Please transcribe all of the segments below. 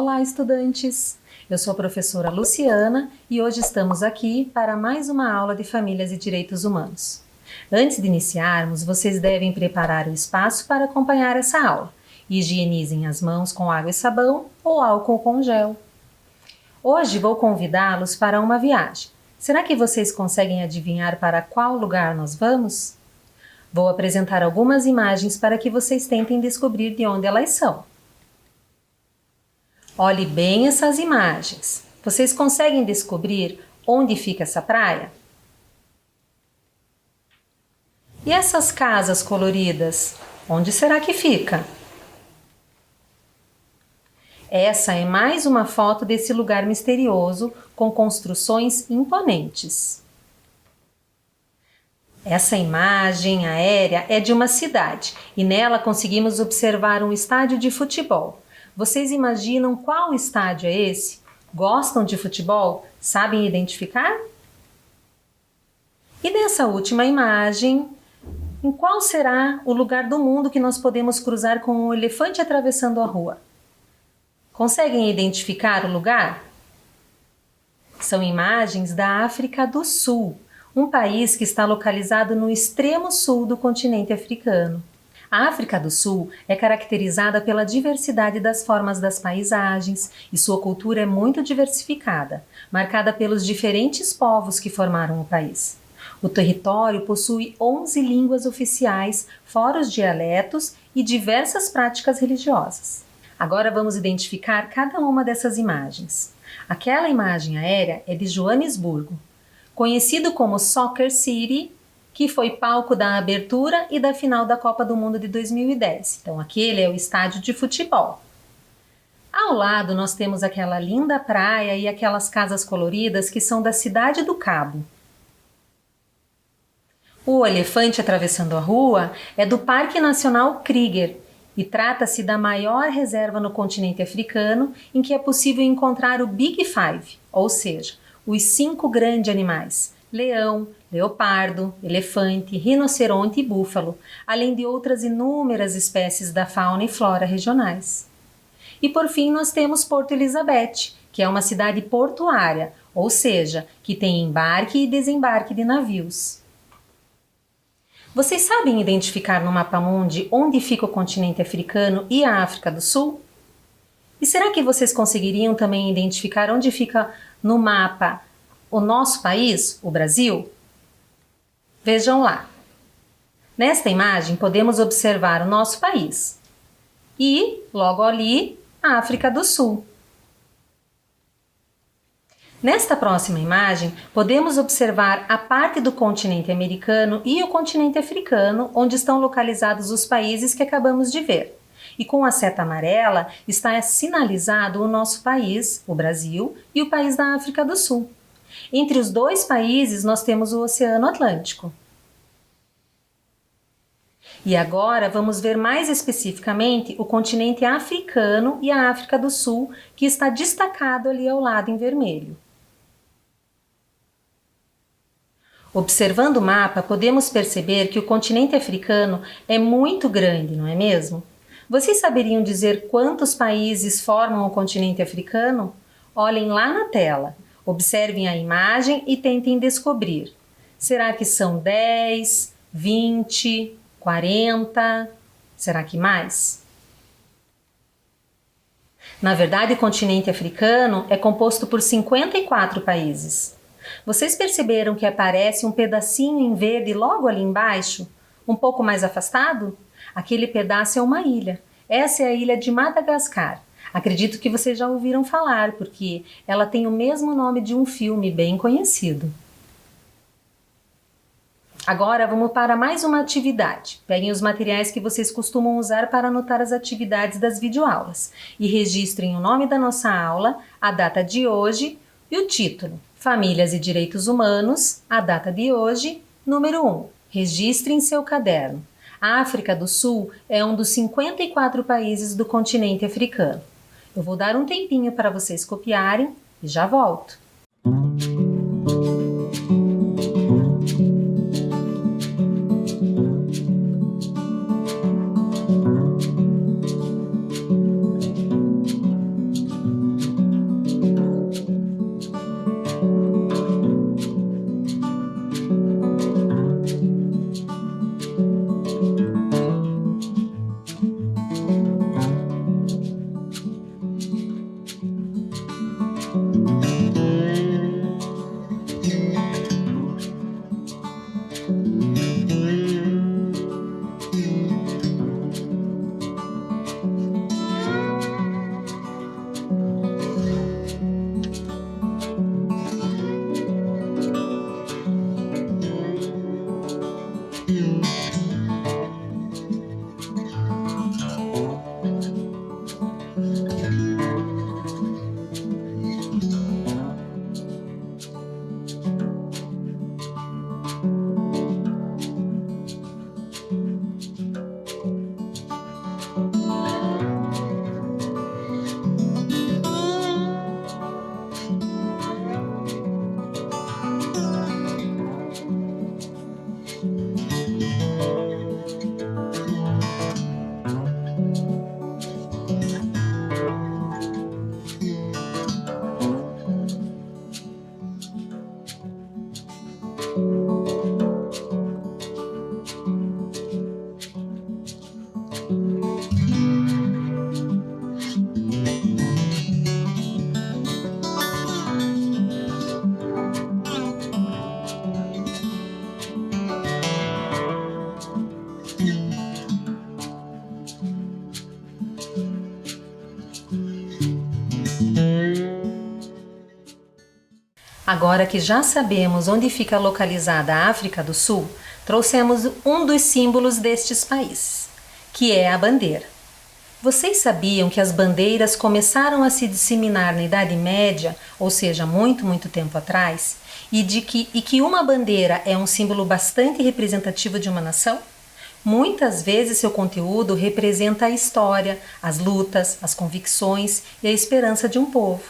Olá, estudantes! Eu sou a professora Luciana e hoje estamos aqui para mais uma aula de Famílias e Direitos Humanos. Antes de iniciarmos, vocês devem preparar o espaço para acompanhar essa aula. Higienizem as mãos com água e sabão ou álcool com gel. Hoje vou convidá-los para uma viagem. Será que vocês conseguem adivinhar para qual lugar nós vamos? Vou apresentar algumas imagens para que vocês tentem descobrir de onde elas são. Olhe bem essas imagens. Vocês conseguem descobrir onde fica essa praia? E essas casas coloridas? Onde será que fica? Essa é mais uma foto desse lugar misterioso com construções imponentes. Essa imagem aérea é de uma cidade e nela conseguimos observar um estádio de futebol. Vocês imaginam qual estádio é esse? Gostam de futebol? Sabem identificar? E nessa última imagem, em qual será o lugar do mundo que nós podemos cruzar com um elefante atravessando a rua? Conseguem identificar o lugar? São imagens da África do Sul, um país que está localizado no extremo sul do continente africano. A África do Sul é caracterizada pela diversidade das formas das paisagens e sua cultura é muito diversificada, marcada pelos diferentes povos que formaram o país. O território possui 11 línguas oficiais, fora os dialetos e diversas práticas religiosas. Agora vamos identificar cada uma dessas imagens. Aquela imagem aérea é de Joanesburgo, conhecido como Soccer City, que foi palco da abertura e da final da Copa do Mundo de 2010. Então, aquele é o estádio de futebol. Ao lado, nós temos aquela linda praia e aquelas casas coloridas que são da Cidade do Cabo. O elefante atravessando a rua é do Parque Nacional Kruger e trata-se da maior reserva no continente africano em que é possível encontrar o Big Five, ou seja, os 5 grandes animais: leão, leopardo, elefante, rinoceronte e búfalo, além de outras inúmeras espécies da fauna e flora regionais. E por fim nós temos Porto Elizabeth, que é uma cidade portuária, ou seja, que tem embarque e desembarque de navios. Vocês sabem identificar no mapa mundi onde fica o continente africano e a África do Sul? E será que vocês conseguiriam também identificar onde fica no mapa o nosso país, o Brasil? Vejam lá. Nesta imagem podemos observar o nosso país e, logo ali, a África do Sul. Nesta próxima imagem, podemos observar a parte do continente americano e o continente africano, onde estão localizados os países que acabamos de ver. E com a seta amarela está sinalizado o nosso país, o Brasil, e o país da África do Sul. Entre os dois países, nós temos o Oceano Atlântico. E agora vamos ver mais especificamente o continente africano e a África do Sul, que está destacado ali ao lado em vermelho. Observando o mapa, podemos perceber que o continente africano é muito grande, não é mesmo? Vocês saberiam dizer quantos países formam o continente africano? Olhem lá na tela. Observem a imagem e tentem descobrir. Será que são 10, 20, 40? Será que mais? Na verdade, o continente africano é composto por 54 países. Vocês perceberam que aparece um pedacinho em verde logo ali embaixo? Um pouco mais afastado? Aquele pedaço é uma ilha. Essa é a ilha de Madagascar. Acredito que vocês já ouviram falar, porque ela tem o mesmo nome de um filme bem conhecido. Agora vamos para mais uma atividade. Peguem os materiais que vocês costumam usar para anotar as atividades das videoaulas e registrem o nome da nossa aula, a data de hoje e o título. Famílias e Direitos Humanos, a data de hoje, número 1. Registre em seu caderno. A África do Sul é um dos 54 países do continente africano. Eu vou dar um tempinho para vocês copiarem e já volto. Agora que já sabemos onde fica localizada a África do Sul, trouxemos um dos símbolos destes países, que é a bandeira. Vocês sabiam que as bandeiras começaram a se disseminar na Idade Média, ou seja, muito tempo atrás, e que uma bandeira é um símbolo bastante representativo de uma nação? Muitas vezes seu conteúdo representa a história, as lutas, as convicções e a esperança de um povo.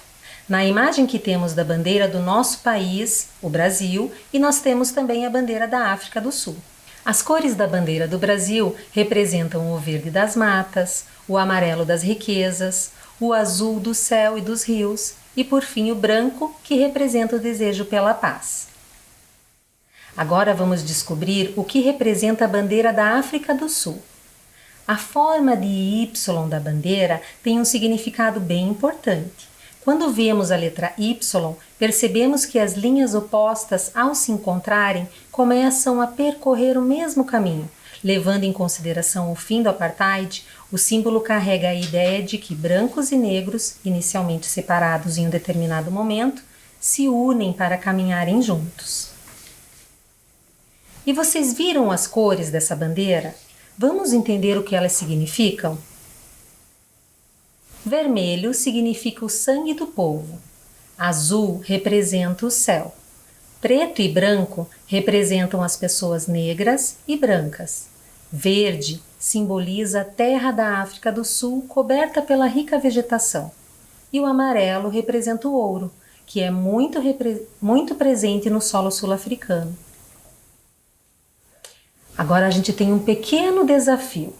Na imagem que temos da bandeira do nosso país, o Brasil, e nós temos também a bandeira da África do Sul. As cores da bandeira do Brasil representam o verde das matas, o amarelo das riquezas, o azul do céu e dos rios e, por fim, o branco, que representa o desejo pela paz. Agora vamos descobrir o que representa a bandeira da África do Sul. A forma de Y da bandeira tem um significado bem importante. Quando vemos a letra Y, percebemos que as linhas opostas, ao se encontrarem, começam a percorrer o mesmo caminho. Levando em consideração o fim do apartheid, o símbolo carrega a ideia de que brancos e negros, inicialmente separados em um determinado momento, se unem para caminharem juntos. E vocês viram as cores dessa bandeira? Vamos entender o que elas significam? Vermelho significa o sangue do povo. Azul representa o céu. Preto e branco representam as pessoas negras e brancas. Verde simboliza a terra da África do Sul coberta pela rica vegetação. E o amarelo representa o ouro, que é muito presente no solo sul-africano. Agora a gente tem um pequeno desafio.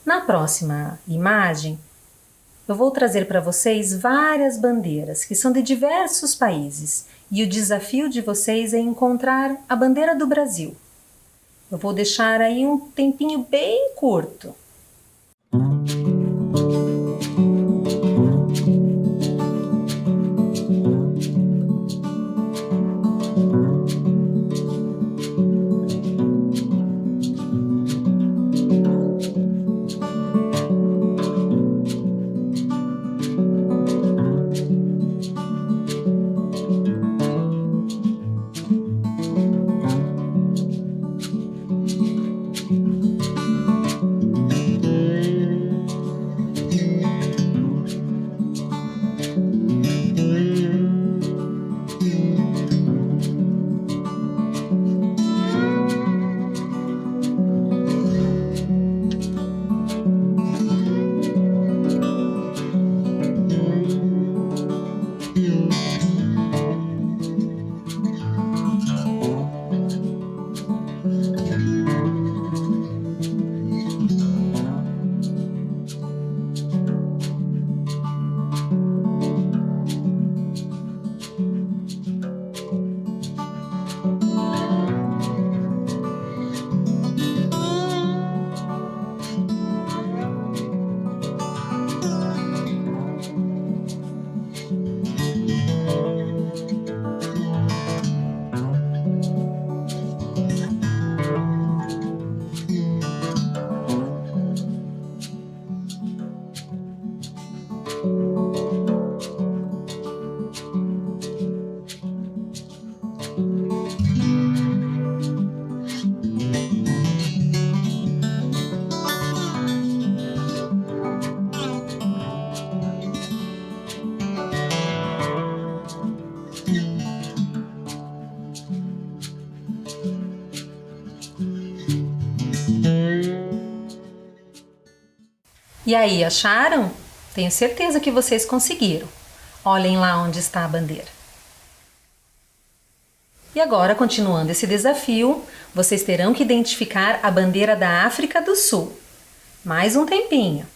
Na próxima imagem, eu vou trazer para vocês várias bandeiras que são de diversos países e o desafio de vocês é encontrar a bandeira do Brasil. Eu vou deixar aí um tempinho bem curto. E aí, acharam? Tenho certeza que vocês conseguiram. Olhem lá onde está a bandeira. E agora, continuando esse desafio, vocês terão que identificar a bandeira da África do Sul. Mais um tempinho.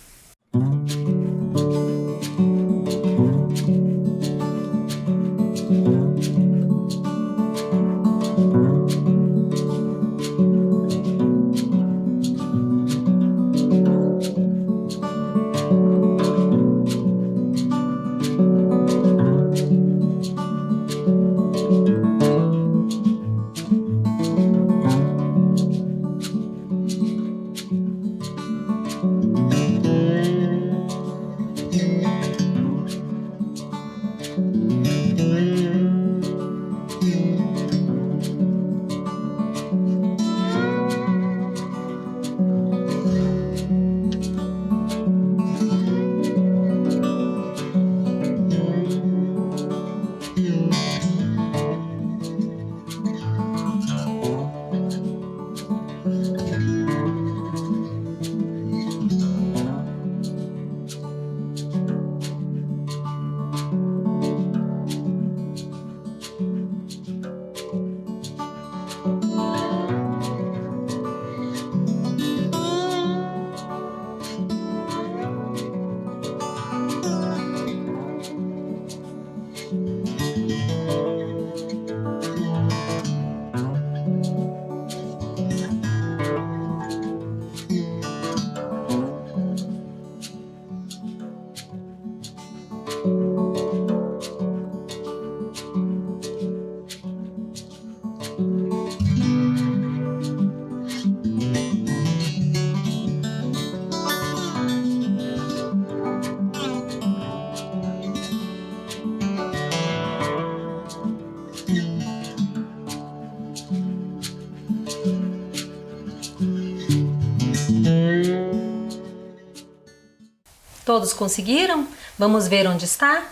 Todos conseguiram? Vamos ver onde está?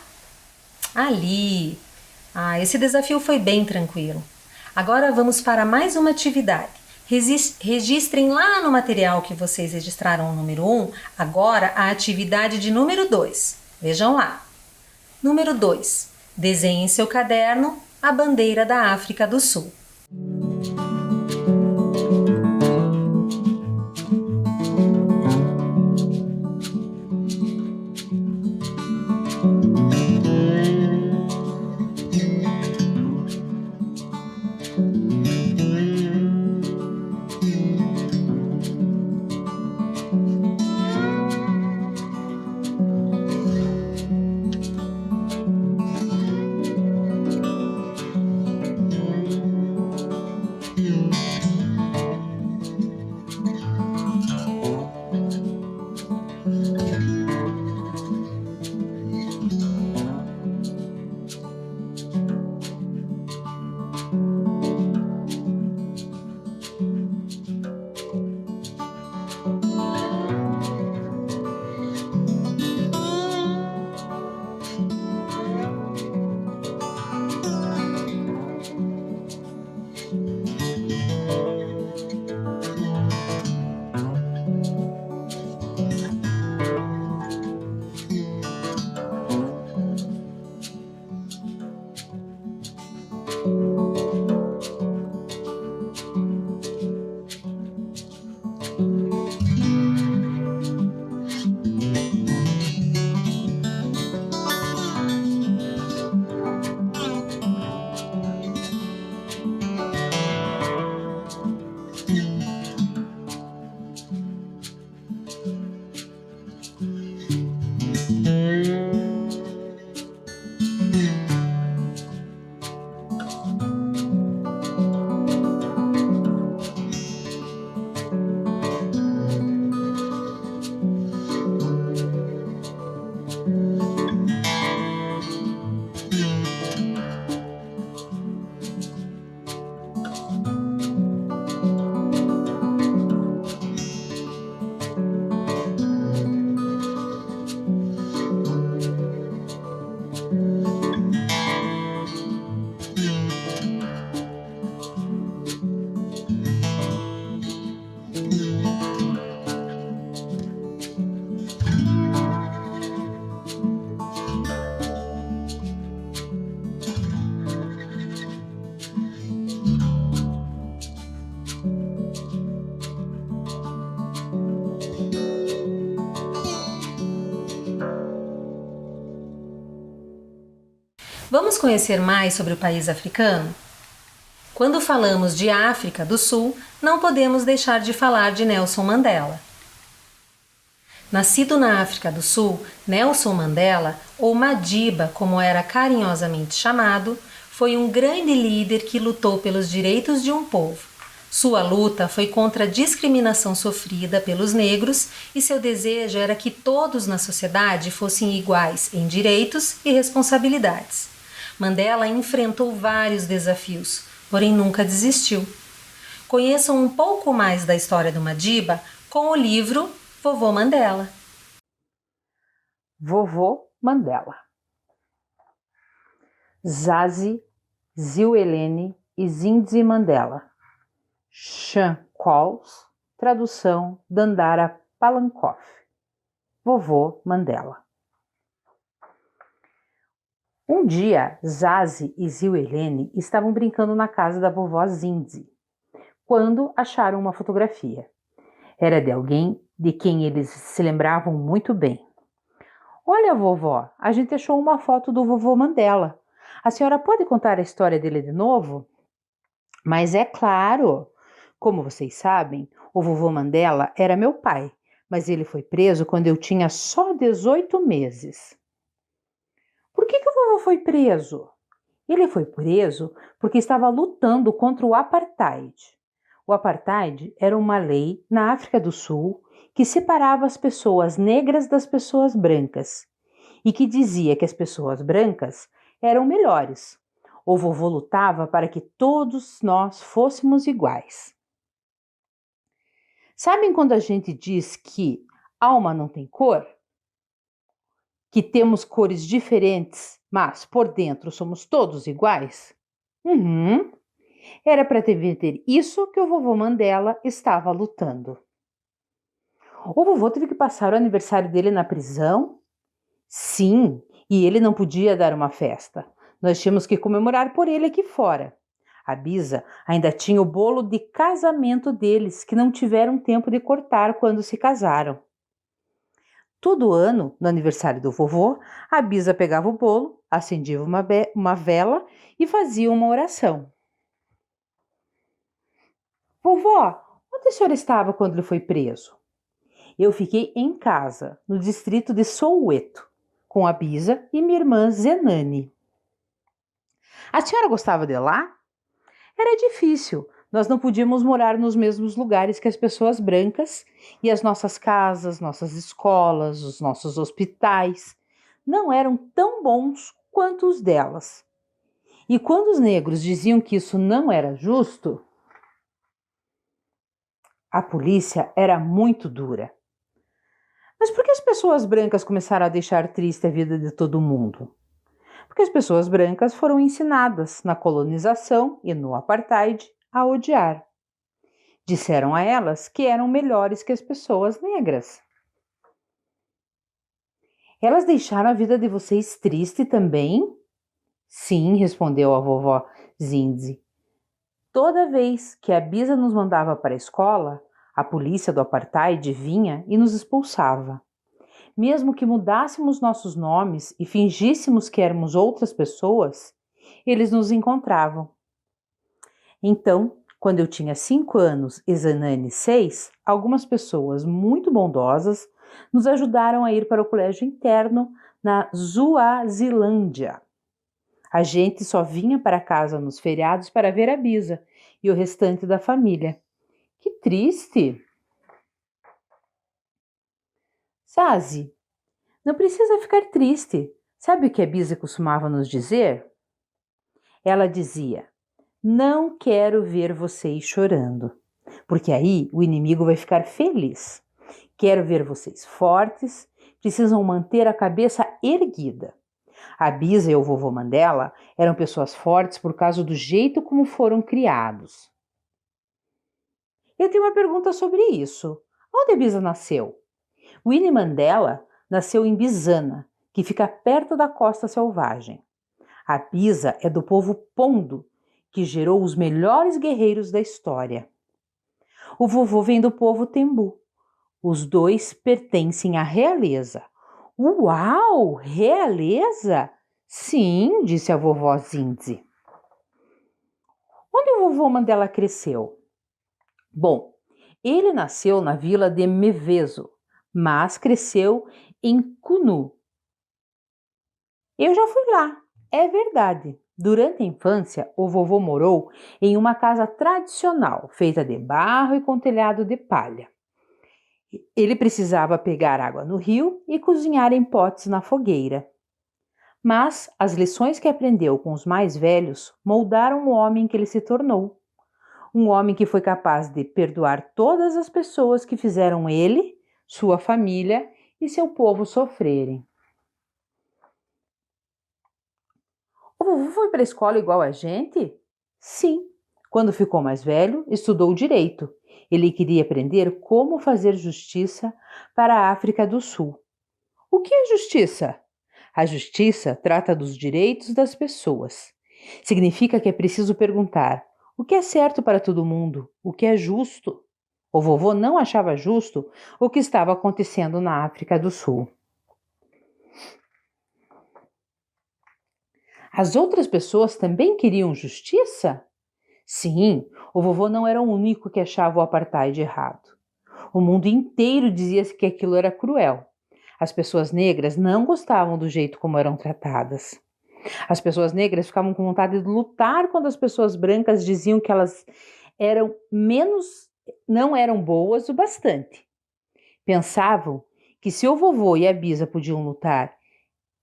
Ali! Esse desafio foi bem tranquilo. Agora vamos para mais uma atividade. Registrem lá no material que vocês registraram o número 1, agora a atividade de número 2. Vejam lá. Número 2. Desenhe em seu caderno a bandeira da África do Sul. Vamos conhecer mais sobre o país africano? Quando falamos de África do Sul, não podemos deixar de falar de Nelson Mandela. Nascido na África do Sul, Nelson Mandela, ou Madiba, como era carinhosamente chamado, foi um grande líder que lutou pelos direitos de um povo. Sua luta foi contra a discriminação sofrida pelos negros e seu desejo era que todos na sociedade fossem iguais em direitos e responsabilidades. Mandela enfrentou vários desafios, porém nunca desistiu. Conheçam um pouco mais da história do Madiba com o livro Vovô Mandela. Vovô Mandela. Zazi, Zilhelene e Zindzi Mandela. Sean Coles, tradução Dandara Palankoff. Vovô Mandela. Um dia, Zazi e Zilhelene estavam brincando na casa da vovó Zindzi, quando acharam uma fotografia. Era de alguém de quem eles se lembravam muito bem. Olha, vovó, a gente achou uma foto do vovô Mandela. A senhora pode contar a história dele de novo? Mas é claro! Como vocês sabem, o vovô Mandela era meu pai, mas ele foi preso quando eu tinha só 18 meses. Por que o vovô foi preso? Ele foi preso porque estava lutando contra o apartheid. O apartheid era uma lei na África do Sul que separava as pessoas negras das pessoas brancas e que dizia que as pessoas brancas eram melhores. O vovô lutava para que todos nós fôssemos iguais. Sabem quando a gente diz que alma não tem cor? que temos cores diferentes, mas por dentro somos todos iguais? Uhum. Era para ter isso que o vovô Mandela estava lutando. O vovô teve que passar o aniversário dele na prisão? Sim, e ele não podia dar uma festa. Nós tínhamos que comemorar por ele aqui fora. A Bisa ainda tinha o bolo de casamento deles, que não tiveram tempo de cortar quando se casaram. Todo ano, no aniversário do vovô, a Bisa pegava o bolo, acendia uma vela e fazia uma oração. Vovó, onde a senhora estava quando ele foi preso? Eu fiquei em casa, no distrito de Soweto, com a Bisa e minha irmã Zenani. A senhora gostava de lá? Era difícil. Nós não podíamos morar nos mesmos lugares que as pessoas brancas e as nossas casas, nossas escolas, os nossos hospitais não eram tão bons quanto os delas. E quando os negros diziam que isso não era justo, a polícia era muito dura. Mas por que as pessoas brancas começaram a deixar triste a vida de todo mundo? Porque as pessoas brancas foram ensinadas na colonização e no apartheid a odiar. Disseram a elas que eram melhores que as pessoas negras. Elas deixaram a vida de vocês triste também? Sim, respondeu a vovó Zindzi. Toda vez que a Bisa nos mandava para a escola, a polícia do apartheid vinha e nos expulsava. Mesmo que mudássemos nossos nomes e fingíssemos que éramos outras pessoas, eles nos encontravam. Então, quando eu tinha 5 anos e Zanani 6, algumas pessoas muito bondosas nos ajudaram a ir para o colégio interno na Suazilândia. A gente só vinha para casa nos feriados para ver a Bisa e o restante da família. Que triste! Zazi, não precisa ficar triste. Sabe o que a Bisa costumava nos dizer? Ela dizia: não quero ver vocês chorando, porque aí o inimigo vai ficar feliz. Quero ver vocês fortes, precisam manter a cabeça erguida. A Bisa e o vovô Mandela eram pessoas fortes por causa do jeito como foram criados. Eu tenho uma pergunta sobre isso. Onde a Bisa nasceu? Winnie Mandela nasceu em Bizana, que fica perto da costa selvagem. A Bisa é do povo Pondo, que gerou os melhores guerreiros da história. O vovô vem do povo Tembu. Os dois pertencem à realeza. Uau! Realeza? Sim, disse a vovó Zindzi. Onde o vovô Mandela cresceu? Bom, ele nasceu na vila de Mevezo, mas cresceu em Kunu. Eu já fui lá, é verdade. Durante a infância, o vovô morou em uma casa tradicional, feita de barro e com telhado de palha. Ele precisava pegar água no rio e cozinhar em potes na fogueira. Mas as lições que aprendeu com os mais velhos moldaram o homem que ele se tornou. Um homem que foi capaz de perdoar todas as pessoas que fizeram ele, sua família e seu povo sofrerem. O vovô foi para a escola igual a gente? Sim. Quando ficou mais velho, estudou direito. Ele queria aprender como fazer justiça para a África do Sul. O que é justiça? A justiça trata dos direitos das pessoas. Significa que é preciso perguntar o que é certo para todo mundo, o que é justo. O vovô não achava justo o que estava acontecendo na África do Sul. As outras pessoas também queriam justiça? Sim, o vovô não era o único que achava o apartheid errado. O mundo inteiro dizia que aquilo era cruel. As pessoas negras não gostavam do jeito como eram tratadas. As pessoas negras ficavam com vontade de lutar quando as pessoas brancas diziam que elas não eram boas o bastante. Pensavam que se o vovô e a Bisa podiam lutar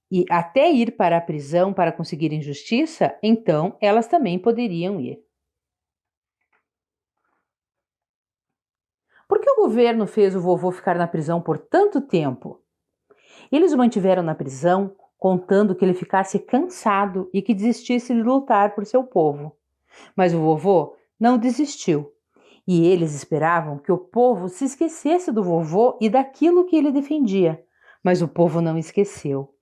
e até ir para a prisão para conseguirem justiça, então elas também poderiam ir. Por que o governo fez o vovô ficar na prisão por tanto tempo? Eles o mantiveram na prisão, contando que ele ficasse cansado e que desistisse de lutar por seu povo. Mas o vovô não desistiu, e eles esperavam que o povo se esquecesse do vovô e daquilo que ele defendia. Mas o povo não esqueceu.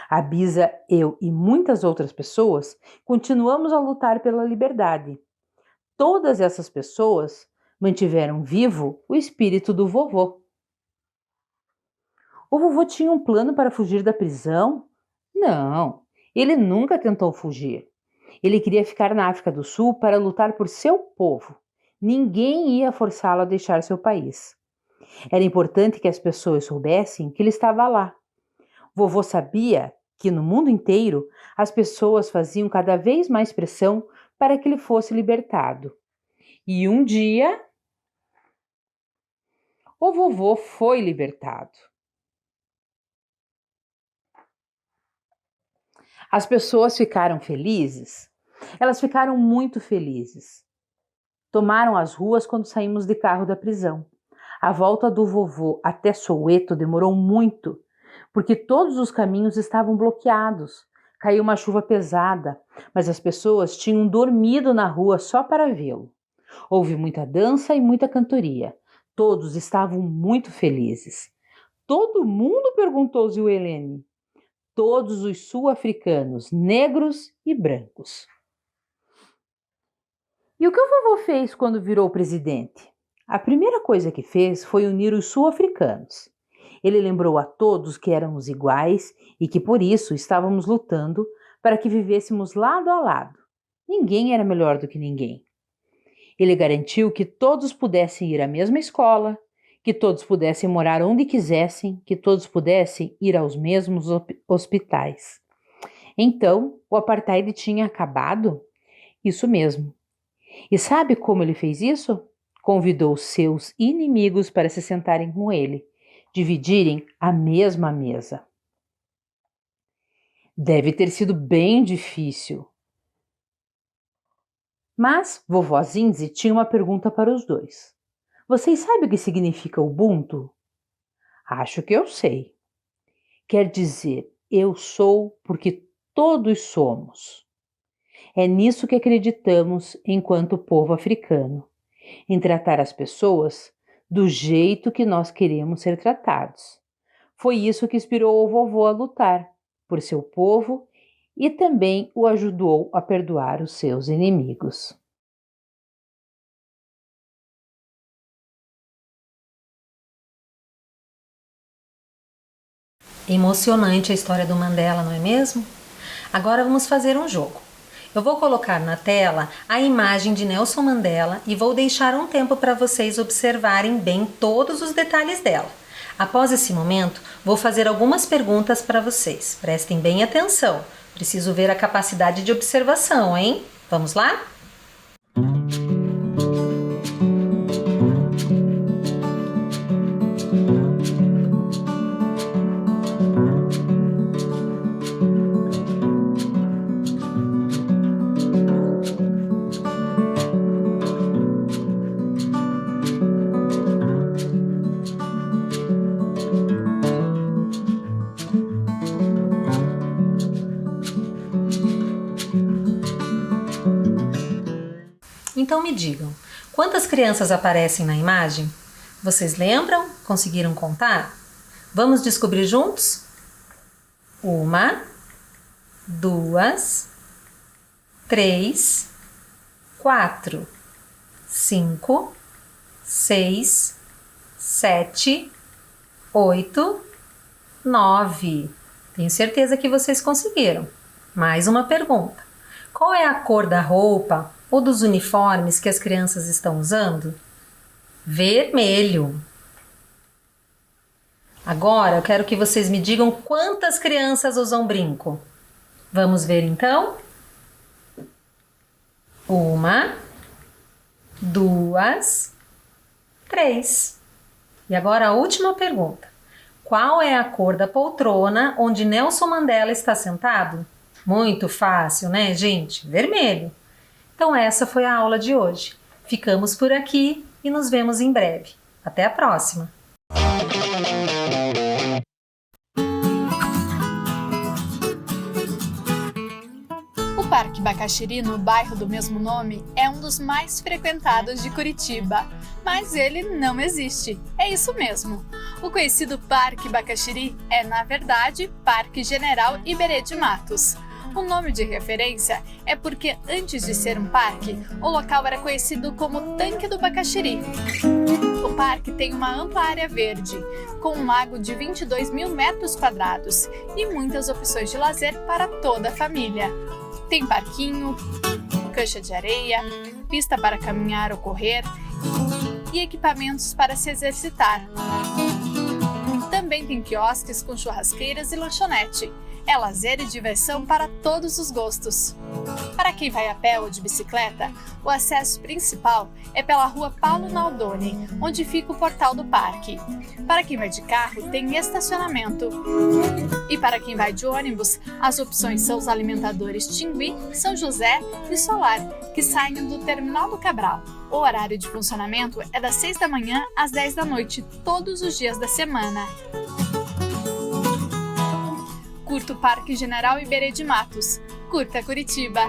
A Bisa, eu e muitas outras pessoas continuamos a lutar pela liberdade. Todas essas pessoas mantiveram vivo o espírito do vovô. O vovô tinha um plano para fugir da prisão? Não, ele nunca tentou fugir. Ele queria ficar na África do Sul para lutar por seu povo. Ninguém ia forçá-lo a deixar seu país. Era importante que as pessoas soubessem que ele estava lá. Vovô sabia que no mundo inteiro as pessoas faziam cada vez mais pressão para que ele fosse libertado. E um dia, o vovô foi libertado. As pessoas ficaram felizes? Elas ficaram muito felizes. Tomaram as ruas quando saímos de carro da prisão. A volta do vovô até Soweto demorou muito, porque todos os caminhos estavam bloqueados. Caiu uma chuva pesada, mas as pessoas tinham dormido na rua só para vê-lo. Houve muita dança e muita cantoria. Todos estavam muito felizes. Todo mundo? Perguntou Zilhelene. Todos os sul-africanos, negros e brancos. E o que o vovô fez quando virou presidente? A primeira coisa que fez foi unir os sul-africanos. Ele lembrou a todos que éramos iguais e que por isso estávamos lutando para que vivêssemos lado a lado. Ninguém era melhor do que ninguém. Ele garantiu que todos pudessem ir à mesma escola, que todos pudessem morar onde quisessem, que todos pudessem ir aos mesmos hospitais. Então, o apartheid tinha acabado? Isso mesmo. E sabe como ele fez isso? Convidou seus inimigos para se sentarem com ele, dividirem a mesma mesa. Deve ter sido bem difícil. Mas vovó Zinzi tinha uma pergunta para os dois. Vocês sabem o que significa Ubuntu? Acho que eu sei. Quer dizer, eu sou porque todos somos. É nisso que acreditamos enquanto povo africano, em tratar as pessoas do jeito que nós queremos ser tratados. Foi isso que inspirou o vovô a lutar por seu povo e também o ajudou a perdoar os seus inimigos. Emocionante a história do Mandela, não é mesmo? Agora vamos fazer um jogo. Eu vou colocar na tela a imagem de Nelson Mandela e vou deixar um tempo para vocês observarem bem todos os detalhes dela. Após esse momento, vou fazer algumas perguntas para vocês. Prestem bem atenção. Preciso ver a capacidade de observação, hein? Vamos lá? Então me digam, quantas crianças aparecem na imagem? Vocês lembram? Conseguiram contar? Vamos descobrir juntos? 1, 2, 3, 4, 5, 6, 7, 8, 9. Tenho certeza que vocês conseguiram. Mais uma pergunta. Qual é a cor da roupa ou dos uniformes que as crianças estão usando? Vermelho. Agora eu quero que vocês me digam quantas crianças usam brinco. Vamos ver então? 1, 2, 3. E agora a última pergunta. Qual é a cor da poltrona onde Nelson Mandela está sentado? Muito fácil, né, gente? Vermelho. Então essa foi a aula de hoje. Ficamos por aqui e nos vemos em breve. Até a próxima! Parque Bacaxiri, no bairro do mesmo nome, é um dos mais frequentados de Curitiba, mas ele não existe. É isso mesmo. O conhecido Parque Bacaxiri é, na verdade, Parque General Iberê de Matos. O nome de referência é porque, antes de ser um parque, o local era conhecido como Tanque do Bacaxiri. O parque tem uma ampla área verde, com um lago de 22 mil metros quadrados e muitas opções de lazer para toda a família. Tem parquinho, cancha de areia, pista para caminhar ou correr e equipamentos para se exercitar. Também tem quiosques com churrasqueiras e lanchonete. É lazer e diversão para todos os gostos. Para quem vai a pé ou de bicicleta, o acesso principal é pela rua Paulo Naldoni, onde fica o portal do parque. Para quem vai de carro, tem estacionamento. E para quem vai de ônibus, as opções são os alimentadores Tingui, São José e Solar, que saem do Terminal do Cabral. O horário de funcionamento é das 6 da manhã às 10 da noite, todos os dias da semana. Curta o Parque General Iberê de Matos. Curta Curitiba!